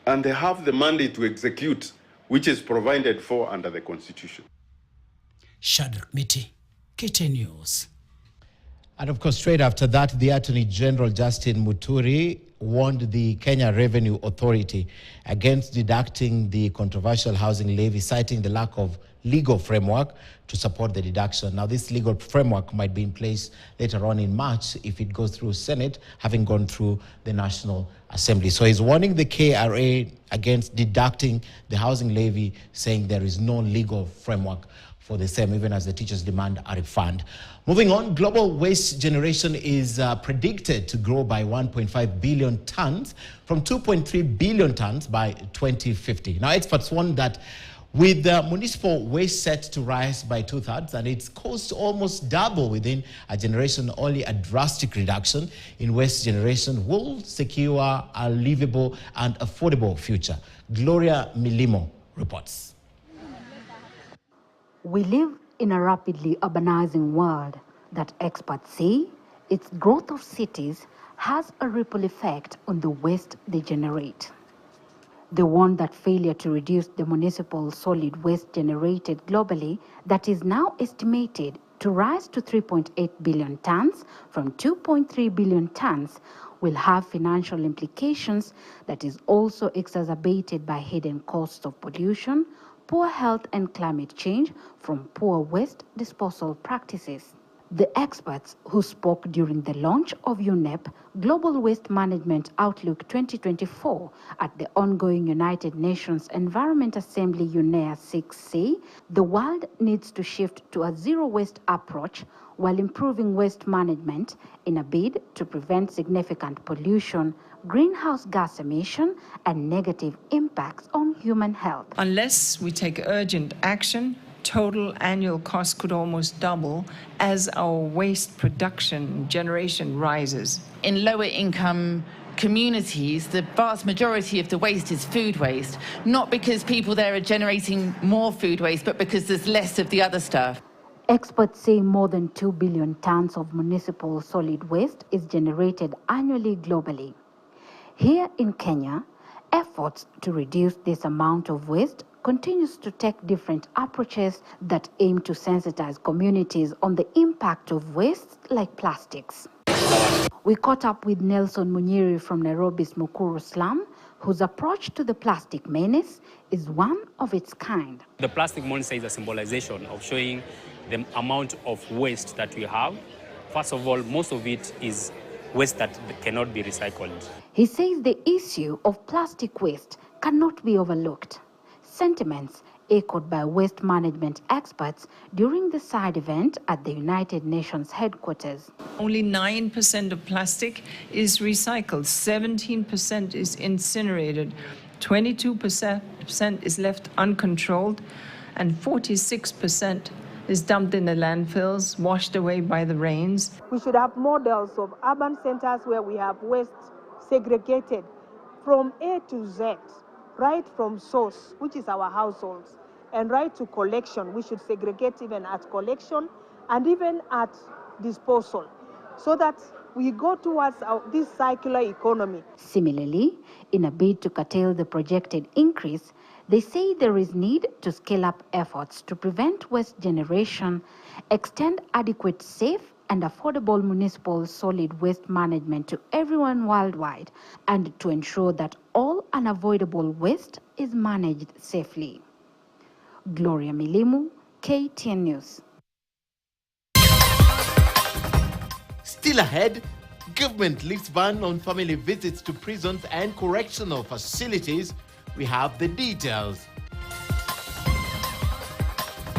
and they have the mandate to execute, which is provided for under the Constitution. Shadrach Miti, KTN News. And of course, straight after that, the Attorney General Justin Muturi warned the Kenya Revenue Authority against deducting the controversial housing levy, citing the lack of legal framework to support the deduction. Now, this legal framework might be in place later on in March if it goes through Senate, having gone through the National Assembly. So he's warning the KRA against deducting the housing levy, saying there is no legal framework for the same, even as the teachers demand a refund. Moving on, global waste generation is predicted to grow by 1.5 billion tons from 2.3 billion tons by 2050. Now, experts warn that with municipal waste set to rise by 2/3 and its cost almost double within a generation, only a drastic reduction in waste generation will secure a livable and affordable future. Gloria Milimo reports. We live in a rapidly urbanizing world that experts say its growth of cities has a ripple effect on the waste they generate. They warn that failure to reduce the municipal solid waste generated globally, that is now estimated to rise to 3.8 billion tons from 2.3 billion tons, will have financial implications that is also exacerbated by hidden costs of pollution, poor health and climate change from poor waste disposal practices. The experts who spoke during the launch of UNEP Global Waste Management Outlook 2024 at the ongoing United Nations Environment Assembly UNEA 6 say the world needs to shift to a zero-waste approach while improving waste management in a bid to prevent significant pollution, greenhouse gas emission, and negative impacts on human health. Unless we take urgent action, total annual cost could almost double as our waste production generation rises. In lower income communities, the vast majority of the waste is food waste, not because people there are generating more food waste, but because there's less of the other stuff. Experts say more than 2 billion tons of municipal solid waste is generated annually globally. Here in Kenya, efforts to reduce this amount of waste continues to take different approaches that aim to sensitize communities on the impact of waste like plastics. We caught up with Nelson Munyiri from Nairobi's Mukuru slum, whose approach to the plastic menace is one of its kind. The plastic monster is a symbolization of showing the amount of waste that we have. First of all, most of it is waste that cannot be recycled. He says the issue of plastic waste cannot be overlooked. Sentiments echoed by waste management experts during the side event at the United Nations headquarters. Only 9% of plastic is recycled, 17% is incinerated, 22% is left uncontrolled, and 46% is dumped in the landfills, washed away by the rains. We should have models of urban centers where we have waste segregated from A to Z, right from source, which is our households, and right to collection. We should segregate even at collection and even at disposal, so that we go towards this circular economy. Similarly, in a bid to curtail the projected increase, they say there is need to scale up efforts to prevent waste generation, extend adequate, safe and affordable municipal solid waste management to everyone worldwide, and to ensure that all unavoidable waste is managed safely. Gloria Milimu, KTN News. Still ahead, government lifts ban on family visits to prisons and correctional facilities. We have the details.